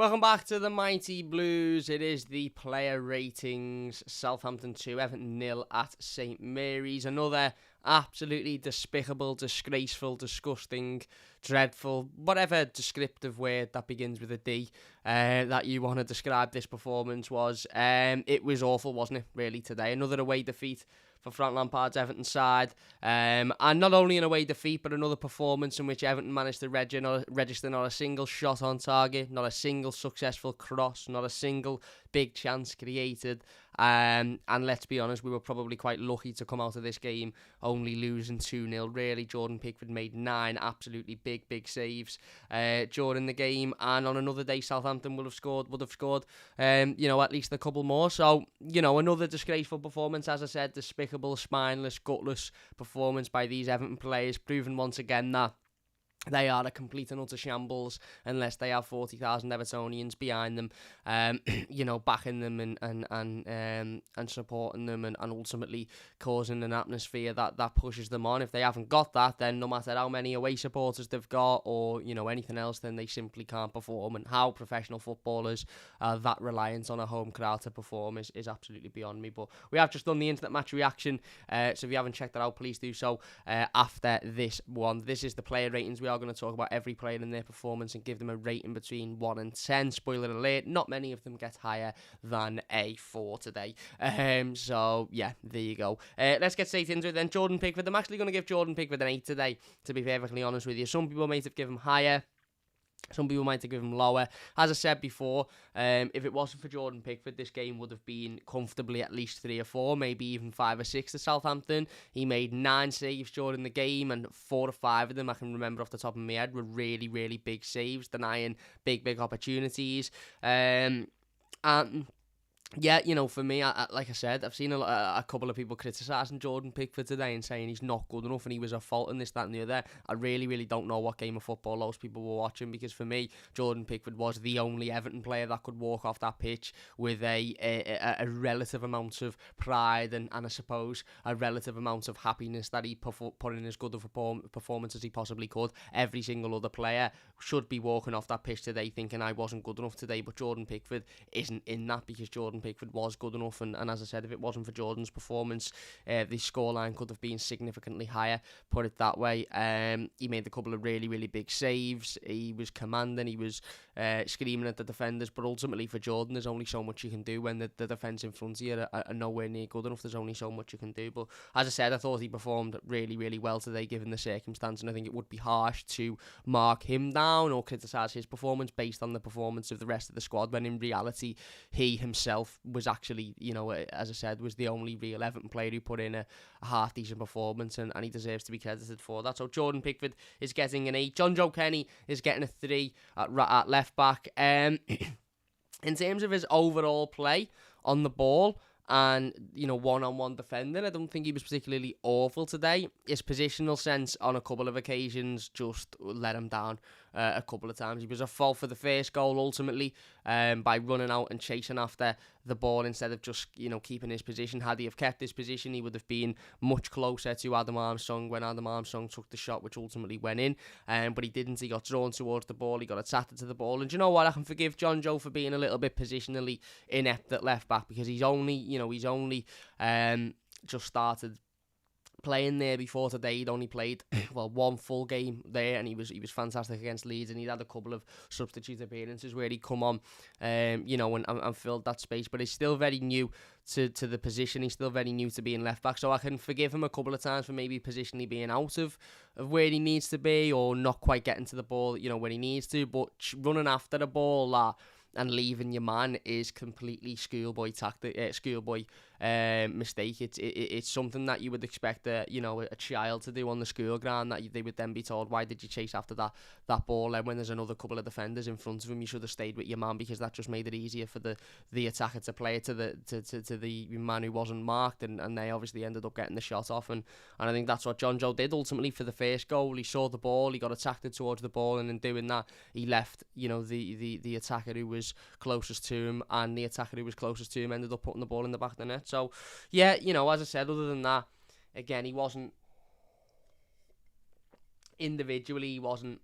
Welcome back to the Mighty Blues. It is the player ratings. Southampton 2, Everton 0 at St Mary's. Another absolutely despicable, disgraceful, disgusting, dreadful, whatever descriptive word that begins with a D that you want to describe this performance was. It was awful, wasn't it, really, today? Another away defeat for Frank Lampard's Everton side. And not only an away defeat, but another performance in which Everton managed to register not a single shot on target, not a single successful cross, not a single big chance created. And let's be honest, we were probably quite lucky to come out of this game only losing 2-0. Really, Jordan Pickford made 9 absolutely big saves during the game, and on another day Southampton would have scored at least a couple more. So, another disgraceful performance, as I said, despicable, spineless, gutless performance by these Everton players, proving once again that they are a complete and utter shambles unless they have 40,000 Evertonians behind them, backing them and supporting them and ultimately causing an atmosphere that pushes them on. If they haven't got that, then no matter how many away supporters they've got or, anything else, then they simply can't perform. And how professional footballers are that reliant on a home crowd to perform is absolutely beyond me. But we have just done the internet match reaction, so if you haven't checked that out, please do so after this one. This is the player ratings. We are going to talk about every player in their performance and give them a rating between 1 and 10. Spoiler alert, not many of them get higher than a 4 today. So yeah, there you go. Let's get straight into it then. Jordan Pickford. I'm actually going to give Jordan Pickford an 8 today, to be perfectly honest with you. Some people might have given him higher. Some people might have given him lower. As I said before, if it wasn't for Jordan Pickford, this game would have been comfortably at least 3 or 4, maybe even 5 or 6 to Southampton. He made 9 saves during the game, and 4 or 5 of them, I can remember off the top of my head, were really, really big saves, denying big opportunities. And yeah, for me, like I said, I've seen a couple of people criticising Jordan Pickford today and saying he's not good enough and he was at fault and this, that and the other. I really don't know what game of football those people were watching, because for me, Jordan Pickford was the only Everton player that could walk off that pitch with a relative amount of pride and I suppose a relative amount of happiness that he put in as good of a performance as he possibly could. Every single other player should be walking off that pitch today thinking I wasn't good enough today, but Jordan Pickford isn't in that, because Jordan Pickford was good enough, and as I said, if it wasn't for Jordan's performance, the scoreline could have been significantly higher, put it that way. He made a couple of really big saves, he was commanding, he was screaming at the defenders, but ultimately for Jordan, there's only so much you can do when the defence in front of you are nowhere near good enough. There's only so much you can do, but as I said, I thought he performed really well today given the circumstance, and I think it would be harsh to mark him down or criticise his performance based on the performance of the rest of the squad, when in reality he himself was actually, as I said, was the only real Everton player who put in a half decent performance, and he deserves to be credited for that. So Jordan Pickford is getting an 8. John Joe Kenny is getting a 3 at left back. In terms of his overall play on the ball and one-on-one defending, I don't think he was particularly awful today. His positional sense on a couple of occasions just let him down a couple of times. He was at fault for the first goal ultimately by running out and chasing after the ball instead of just keeping his position. Had he have kept his position, he would have been much closer to Adam Armstrong when Adam Armstrong took the shot, which ultimately went in. But he didn't. He got drawn towards the ball, he got attracted to the ball, and you know what, I can forgive John Joe for being a little bit positionally inept at left back, because he's only just started playing there before today. He'd only played one full game there, and he was fantastic against Leeds, and he'd had a couple of substitute appearances where he'd come on and filled that space, but he's still very new to the position. He's still very new to being left back, so I can forgive him a couple of times for maybe positionally being out of where he needs to be, or not quite getting to the ball when he needs to, but running after the ball and leaving your man is completely schoolboy tactic, schoolboy mistake. It's something that you would expect a child to do on the school ground, that they would then be told, why did you chase after that ball, and when there's another couple of defenders in front of him, you should have stayed with your man, because that just made it easier for the attacker to play it to the man who wasn't marked, and they obviously ended up getting the shot off, and I think that's what John Joe did ultimately for the first goal. He saw the ball, he got attracted towards the ball, and in doing that he left the attacker who was closest to him, and the attacker who was closest to him ended up putting the ball in the back of the net. So yeah, as I said, other than that, again, he wasn't individually, he wasn't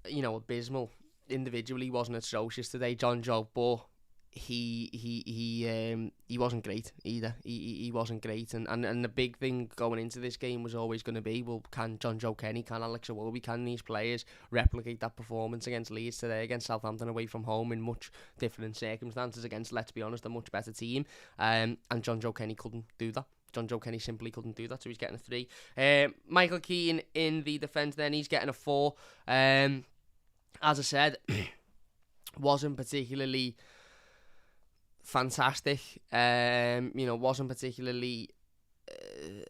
abysmal. individually wasn't atrocious today, John Joe, but he wasn't great either. He wasn't great, and the big thing going into this game was always going to be, well, can John Joe Kenny, can Alex Iwobi, can these players replicate that performance against Leeds today, against Southampton away from home in much different circumstances against, let's be honest, a much better team, and John Joe Kenny couldn't do that. John Joe Kenny simply couldn't do that, so he's getting a 3. Michael Keane in the defence then, he's getting a 4. As I said, wasn't particularly fantastic, wasn't particularly,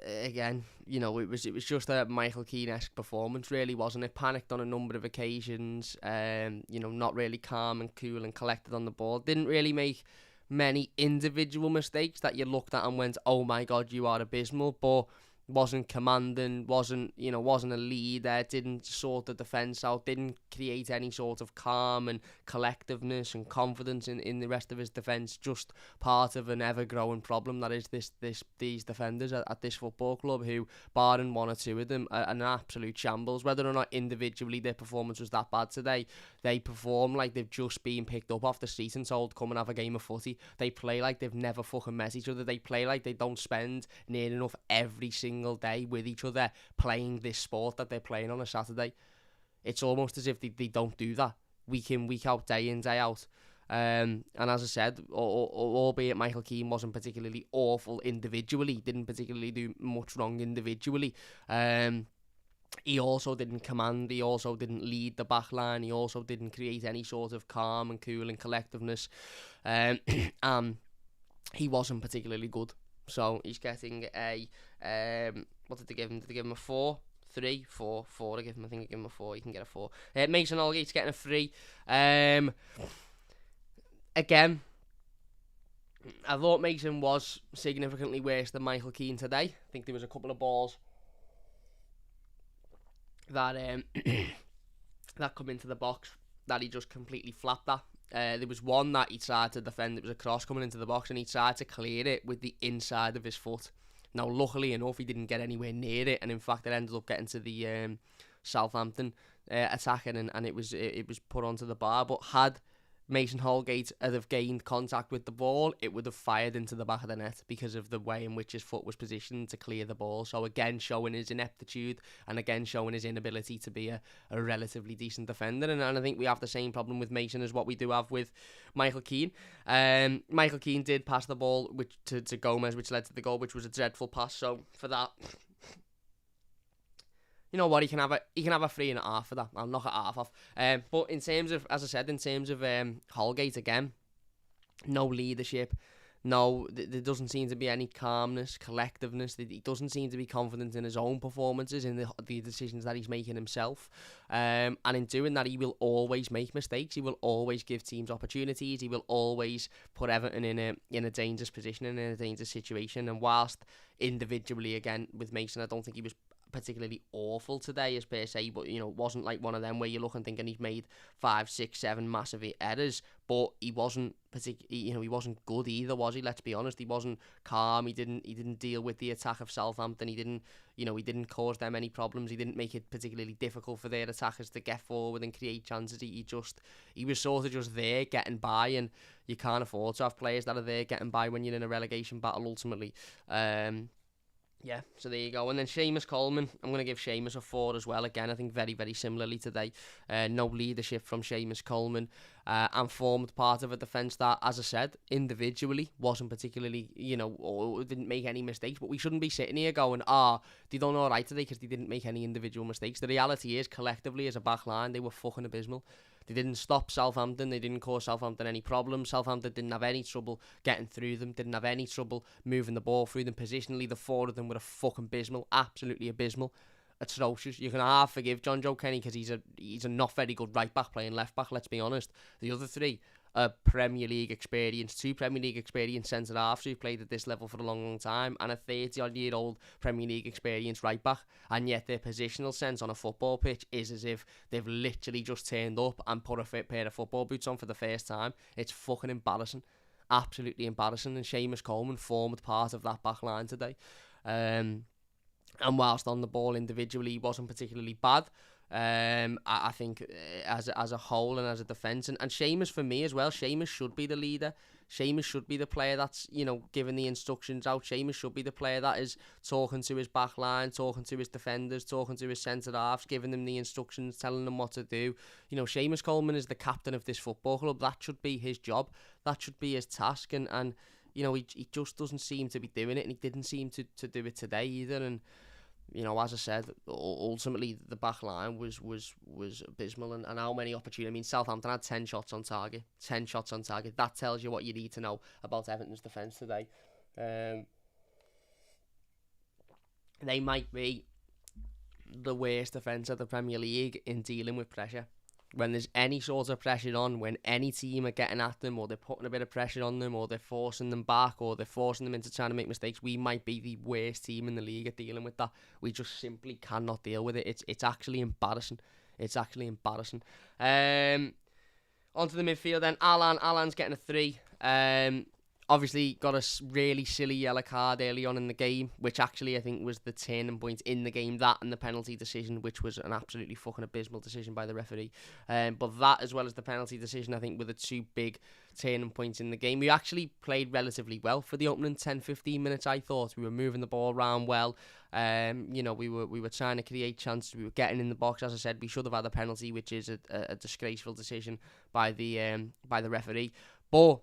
again, it was just a Michael Keane-esque performance, really, wasn't it? Panicked on a number of occasions, not really calm and cool and collected on the ball, didn't really make many individual mistakes that you looked at and went, oh my god, you are abysmal, but wasn't commanding, wasn't a leader, didn't sort the defence out, didn't create any sort of calm and collectiveness and confidence in the rest of his defence. Just part of an ever-growing problem that is these defenders at this football club, who, barring one or two of them, are an absolute shambles. Whether or not individually their performance was that bad today, they perform like they've just been picked up off the street and told, come and have a game of footy. They play like they've never fucking met each other. They play like they don't spend near enough every single day with each other playing this sport that they're playing on a Saturday. It's almost as if they don't do that week in, week out, day in, day out. And as I said, albeit Michael Keane wasn't particularly awful individually, didn't particularly do much wrong individually, he also didn't command, he also didn't lead the back line, he also didn't create any sort of calm and cool and collectiveness, he wasn't particularly good. So he's getting a, what did they give him? Did they give him a 4? 3? 4? 4. I think I give him a 4. He can get a 4. Mason Holgate's getting a 3. Again, I thought Mason was significantly worse than Michael Keane today. I think there was a couple of balls that that come into the box that he just completely flapped at. There was one that he tried to defend. It was a cross coming into the box, and he tried to clear it with the inside of his foot. Now, luckily enough, he didn't get anywhere near it, and in fact, it ended up getting to the Southampton attacker, and it was put onto the bar. But had Mason Holgate have gained contact with the ball, it would have fired into the back of the net because of the way in which his foot was positioned to clear the ball. So again, showing his ineptitude, and again showing his inability to be a relatively decent defender. And I think we have the same problem with Mason as what we do have with Michael Keane. Michael Keane did pass the ball to Gomez, which led to the goal, which was a dreadful pass. So for that, you know what, he can have a 3.5 for that. I'll knock it half off. But in terms of, as I said, Holgate, again, no leadership, there doesn't seem to be any calmness, collectiveness. He doesn't seem to be confident in his own performances, in the decisions that he's making himself. And in doing that, he will always make mistakes. He will always give teams opportunities. He will always put Everton in a dangerous position, in a dangerous situation. And whilst individually, again, with Mason, I don't think he was particularly awful today as per se, but it wasn't like one of them where you look and thinking he's made 5, 6, 7 massive errors, but he wasn't particularly, he wasn't good either, was he? Let's be honest, he wasn't calm. He didn't deal with the attack of Southampton. He didn't cause them any problems. He didn't make it particularly difficult for their attackers to get forward and create chances. He was sort of just there getting by, and you can't afford to have players that are there getting by when you're in a relegation battle ultimately. Yeah, so there you go. And then Seamus Coleman, I'm going to give Seamus a 4 as well. Again, I think very, very similarly today. No leadership from Seamus Coleman, and formed part of a defence that, as I said, individually wasn't particularly, or didn't make any mistakes. But we shouldn't be sitting here going, they done all right today because they didn't make any individual mistakes. The reality is, collectively as a back line, they were fucking abysmal. They didn't stop Southampton. They didn't cause Southampton any problems. Southampton didn't have any trouble getting through them. Didn't have any trouble moving the ball through them. Positionally, the 4 of them were fucking abysmal. Absolutely abysmal. Atrocious. You can half forgive John Joe Kenny because he's a not very good right back playing left back, let's be honest. The other 3 are Premier League experience, 2 Premier League experience centre halves who've played at this level for a long, long time, and a 30-odd-year-old Premier League experience right back, and yet their positional sense on a football pitch is as if they've literally just turned up and put a pair of football boots on for the first time. It's fucking embarrassing. Absolutely embarrassing, and Seamus Coleman formed part of that back line today. And whilst on the ball individually, he wasn't particularly bad. I think as a whole and as a defence, and Seamus for me as well. Seamus should be the leader. Seamus should be the player that's, giving the instructions out. Seamus should be the player that is talking to his back line, talking to his defenders, talking to his centre-halves, giving them the instructions, telling them what to do. Seamus Coleman is the captain of this football club. That should be his job. That should be his task. And he just doesn't seem to be doing it, and he didn't seem to do it today either. And as I said, ultimately the back line was abysmal, and how many opportunities. I mean, Southampton had 10 shots on target. 10 shots on target. That tells you what you need to know about Everton's defence today. They might be the worst defence of the Premier League in dealing with pressure. When there's any sort of pressure on, when any team are getting at them, or they're putting a bit of pressure on them, or they're forcing them back, or they're forcing them into trying to make mistakes, we might be the worst team in the league at dealing with that. We just simply cannot deal with it. It's actually embarrassing. It's actually embarrassing. Onto the midfield then. Alan's getting a 3. Obviously got a really silly yellow card early on in the game, which actually I think was the turning point in the game. That and the penalty decision, which was an absolutely fucking abysmal decision by the referee. But that, as well as the penalty decision, I think were the two big turning points in the game. We actually played relatively well for the opening 10-15 minutes, I thought. We were moving the ball around well. We were trying to create chances. We were getting in the box. As I said, we should have had a penalty, which is a disgraceful decision by the referee. But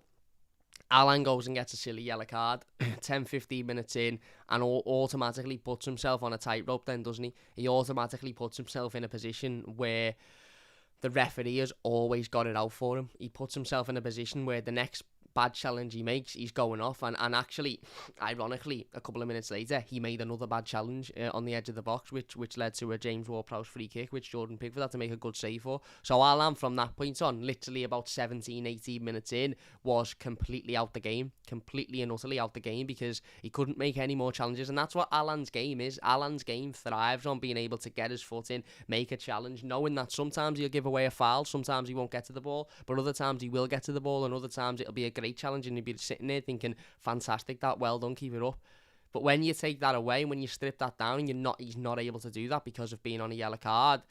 Alan goes and gets a silly yellow card 10-15 minutes in, and automatically puts himself on a tightrope then, doesn't he? He automatically puts himself in a position where the referee has always got it out for him. He puts himself in a position where the next bad challenge he makes, he's going off, and actually, ironically, a couple of minutes later, he made another bad challenge on the edge of the box, which led to a James Ward-Prowse free kick, which Jordan Pickford had to make a good save for. So Alan, from that point on, literally about 17-18 minutes in, was completely out the game, completely and utterly out the game, because he couldn't make any more challenges, and that's what Alan's game is. Alan's game thrives on being able to get his foot in, make a challenge, knowing that sometimes he'll give away a foul, sometimes he won't get to the ball, but other times he will get to the ball, and other times it'll be a great challenge, and you'll be sitting there thinking, fantastic, that, well done, keep it up. But when you take that away, when you strip that down, and he's not able to do that because of being on a yellow card,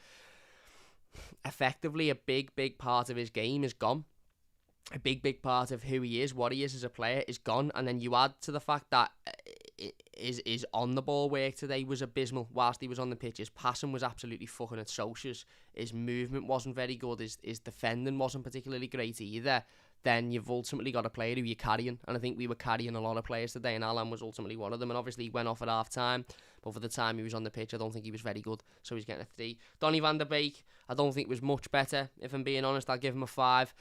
effectively a big part of his game is gone. A big part of who he is, what he is as a player, is gone. And then you add to the fact that his on the ball work today was abysmal whilst he was on the pitch. His passing was absolutely fucking atrocious. His movement wasn't very good. His defending wasn't particularly great either. Then you've ultimately got a player who you're carrying, and I think we were carrying a lot of players today, and Alan was ultimately one of them, and obviously he went off at half-time, but for the time he was on the pitch, I don't think he was very good, so he's getting a 3. Donny van der Beek, I don't think was much better, if I'm being honest. I'll give him a 5.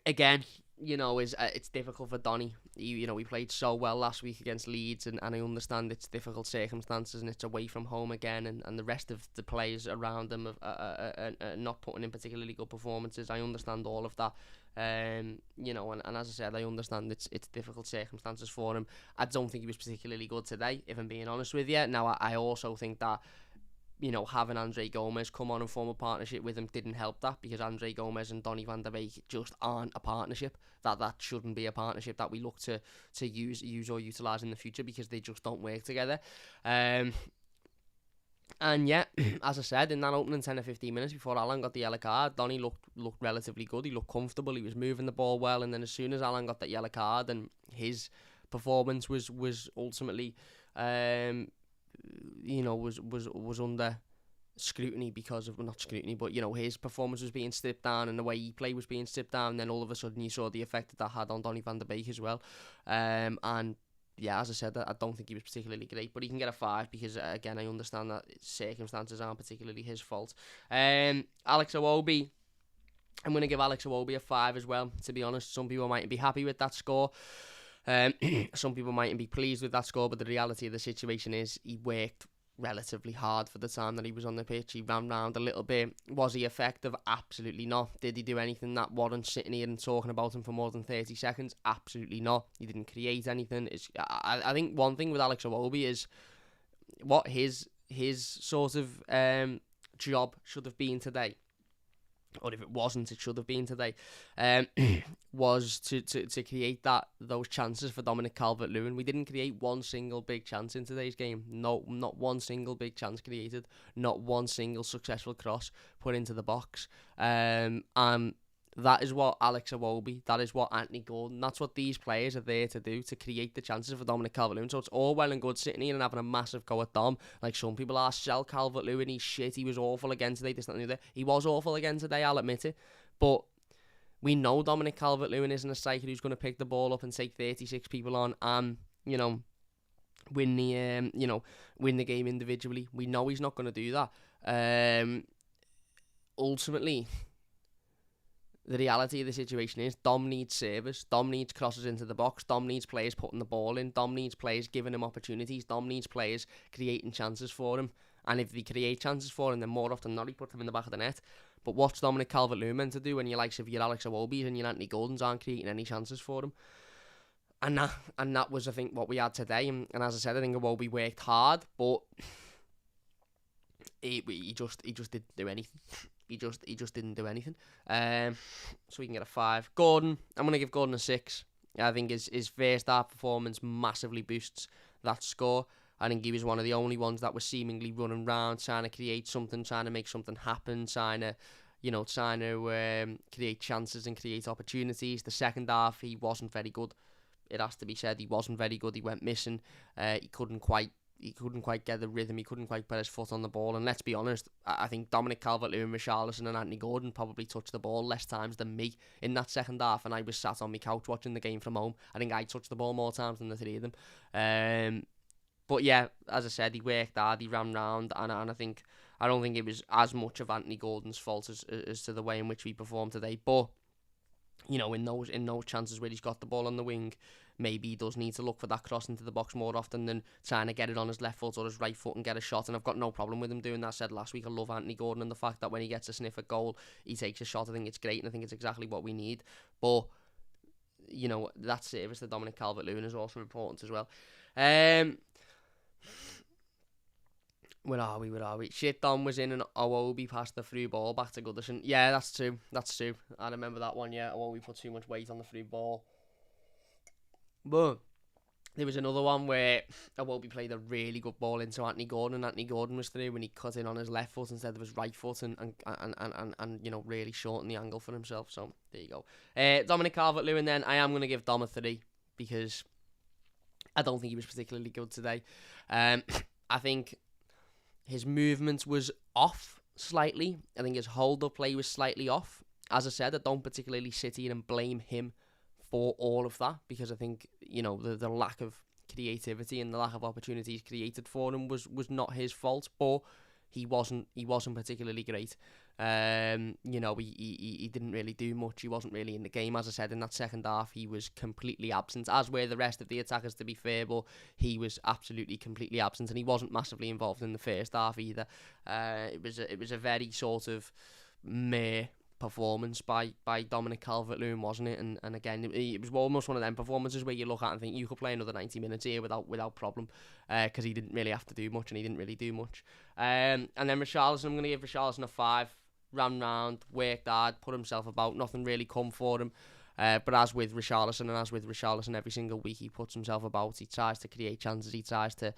Again, it's difficult for Donny. We played so well last week against Leeds, and I understand it's difficult circumstances, and it's away from home again, and the rest of the players around them are not putting in particularly good performances. I understand all of that. And as I said, I understand it's difficult circumstances for him. I don't think he was particularly good today, if I'm being honest with you. Now, I also think that having Andre Gomez come on and form a partnership with him didn't help that, because Andre Gomez and Donny van der Beek just aren't a partnership. That shouldn't be a partnership that we look to use or utilise in the future, because they just don't work together. And yeah, as I said, in that opening 10 or 15 minutes before Alan got the yellow card, Donny looked relatively good. He looked comfortable. He was moving the ball well, and then as soon as Alan got that yellow card, and his performance was ultimately was under scrutiny because of, well, not scrutiny, but his performance was being stripped down, and the way he played was being stripped down, and then all of a sudden you saw the effect that had on Donny van der Beek as well. And yeah, as I said, I don't think he was particularly great, but he can get a 5 because, again, I understand that circumstances aren't particularly his fault. Alex Iwobi, I'm going to give Alex Iwobi a 5 as well, to be honest. Some people mightn't be happy with that score. Some people mightn't be pleased with that score, but the reality of the situation is he worked relatively hard for the time that he was on the pitch. He ran round a little bit. Was he effective? Absolutely not. Did he do anything that warrants sitting here and talking about him for more than 30 seconds? Absolutely not. He didn't create anything. I think one thing with Alex Iwobi is what his sort of job should have been today or if it wasn't, it should have been today, was to create those chances for Dominic Calvert-Lewin. We didn't create one single big chance in today's game. No, not one single big chance created. Not one single successful cross put into the box. And that is what Alex Iwobi, that is what Anthony Gordon, that's what these players are there to do, to create the chances for Dominic Calvert-Lewin. So it's all well and good sitting here and having a massive go at Dom. Like some people are, sell Calvert-Lewin, he's shit, he was awful again today, this, that, and the other. He was awful again today, I'll admit it. But we know Dominic Calvert-Lewin isn't a striker who's going to pick the ball up and take 36 people on and, win the game individually. We know he's not going to do that. Ultimately, the reality of the situation is Dom needs service, Dom needs crosses into the box, Dom needs players putting the ball in, Dom needs players giving him opportunities, Dom needs players creating chances for him. And if they create chances for him, then more often than not, he puts them in the back of the net. But what's Dominic Calvert-Lewin meant to do when your likes of your Alex Iwobis and your Anthony Gordons aren't creating any chances for him? And that was, I think, what we had today. And as I said, I think Iwobi worked hard, but he just didn't do anything. He just didn't do anything. So we can get a 5. Gordon, I'm going to give Gordon a 6. I think his first half performance massively boosts that score. I think he was one of the only ones that was seemingly running around, trying to create something, trying to make something happen, trying to create chances and create opportunities. The second half, he wasn't very good. It has to be said, he wasn't very good. He went missing. He couldn't quite get the rhythm. He couldn't quite put his foot on the ball. And let's be honest, I think Dominic Calvert-Lewin, Richarlison and Anthony Gordon probably touched the ball less times than me in that second half. And I was sat on my couch watching the game from home. I think I touched the ball more times than the three of them. But yeah, as I said, he worked hard, he ran round, and I don't think it was as much of Anthony Gordon's fault as to the way in which we performed today. But in those chances where he's got the ball on the wing, maybe he does need to look for that cross into the box more often than trying to get it on his left foot or his right foot and get a shot. And I've got no problem with him doing that. I said last week, I love Anthony Gordon and the fact that when he gets a sniff at goal, he takes a shot. I think it's great, and I think it's exactly what we need. But that service to Dominic Calvert-Lewin is also important as well. Where are we? Shit, Dom was in and Iwobi passed the through ball back to Goodison. Yeah, that's true. I remember that one, yeah. Iwobi put too much weight on the through ball. But there was another one where Iwobi played a really good ball into Anthony Gordon, and Anthony Gordon was through when he cut in on his left foot instead of his right foot and really shortened the angle for himself. So, there you go. Dominic Calvert-Lewin then, I am going to give Dom a 3 because I don't think he was particularly good today. I think his movement was off slightly. I think his hold-up play was slightly off. As I said, I don't particularly sit here and blame him for all of that, because I think, the lack of creativity and the lack of opportunities created for him was not his fault, but he wasn't particularly great. He didn't really do much. He wasn't really in the game. As I said, in that second half, he was completely absent, as were the rest of the attackers, to be fair, but he was absolutely completely absent, and he wasn't massively involved in the first half either. It was a very sort of meh performance by Dominic Calvert-Lewin, wasn't it? And again, it was almost one of them performances where you look at and think you could play another 90 minutes here without problem, because he didn't really have to do much, and he didn't really do much. And then Richarlison, I'm going to give Richarlison a 5. Ran round, worked hard, put himself about, nothing really come for him. But as with Richarlison every single week, he puts himself about, he tries to create chances, he tries to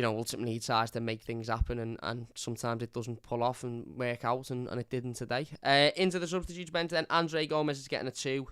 ultimately he tries to make things happen, and sometimes it doesn't pull off and work out, and it didn't today. Into the substitutes bench then, Andre Gomez is getting a 2.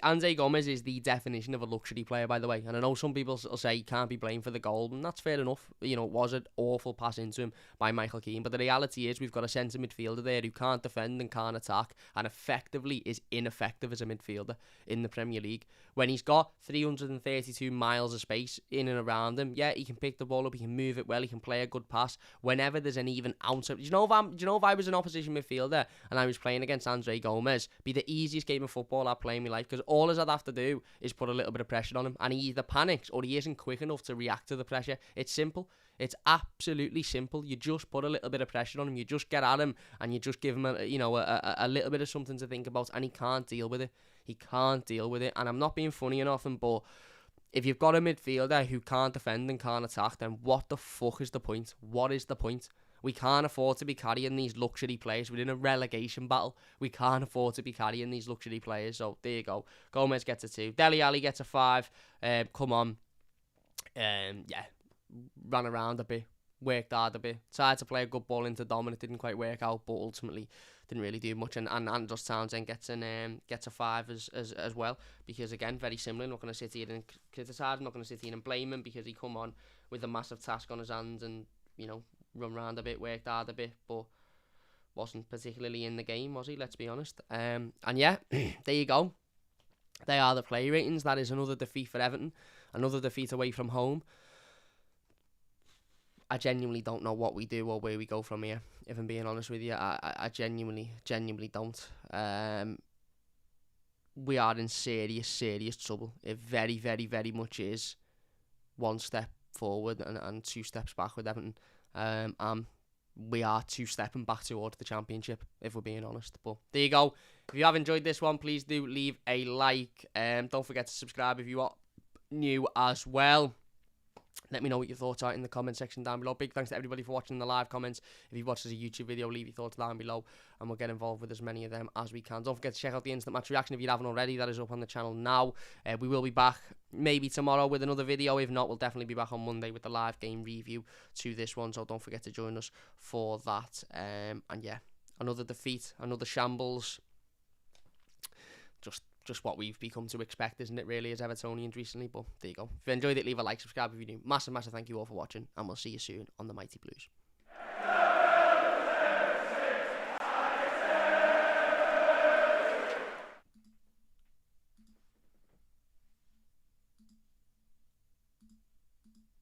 Andre Gomez is the definition of a luxury player, by the way. And I know some people will say he can't be blamed for the goal, and that's fair enough. It was an awful pass into him by Michael Keane. But the reality is we've got a centre midfielder there who can't defend and can't attack, and effectively is ineffective as a midfielder in the Premier League. When he's got 332 miles of space in and around him, yeah, he can pick the ball up, he can move it well, he can play a good pass. Whenever there's an even ounce of... Do you know if I was an opposition midfielder and I was playing against Andre Gomez, be the easiest game of football I've played in my life, because all I'd have to do is put a little bit of pressure on him, and he either panics or he isn't quick enough to react to the pressure. It's simple. It's absolutely simple. You just put a little bit of pressure on him, you just get at him, and you just give him a little bit of something to think about, and he can't deal with it. And I'm not being funny or nothing, but if you've got a midfielder who can't defend and can't attack, then what the fuck is the point? What is the point? We can't afford to be carrying these luxury players. We're in a relegation battle. We can't afford to be carrying these luxury players. So there you go. Gomez gets a 2. Dele Alli gets a 5. Come on. Yeah, ran around a bit, worked hard a bit, tried to play a good ball into Dom and it didn't quite work out, but ultimately didn't really do much. And Andros Townsend gets a 5 as well, because again, very similar. I'm not going to sit here and criticise, I'm not going to sit here and blame him, because he come on with a massive task on his hands and, you know, run around a bit, worked hard a bit, but wasn't particularly in the game, was he? Let's be honest. And yeah, there you go. They are the player ratings. That is another defeat for Everton, another defeat away from home. I genuinely don't know what we do or where we go from here, if I'm being honest with you. I genuinely don't. We are in serious trouble. It very, very, very much is one step forward and 2 steps back with Everton. We are 2-stepping back towards the Championship, if we're being honest. But there you go. If you have enjoyed this one, please do leave a like. Don't forget to subscribe if you are new as well. Let me know what your thoughts are in the comment section down below. Big thanks to everybody for watching the live comments. If you've watched as a YouTube video, leave your thoughts down below and we'll get involved with as many of them as we can. Don't forget to check out the instant match reaction if you haven't already. That is up on the channel now. We will be back maybe tomorrow with another video. If not, we'll definitely be back on Monday with the live game review to this one. So don't forget to join us for that. And yeah, another defeat, another shambles. Just what we've become to expect, isn't it, really, as Evertonians recently? But there you go. If you enjoyed it, leave a like, subscribe if you do. Massive thank you all for watching, and we'll see you soon on The Mighty Blues.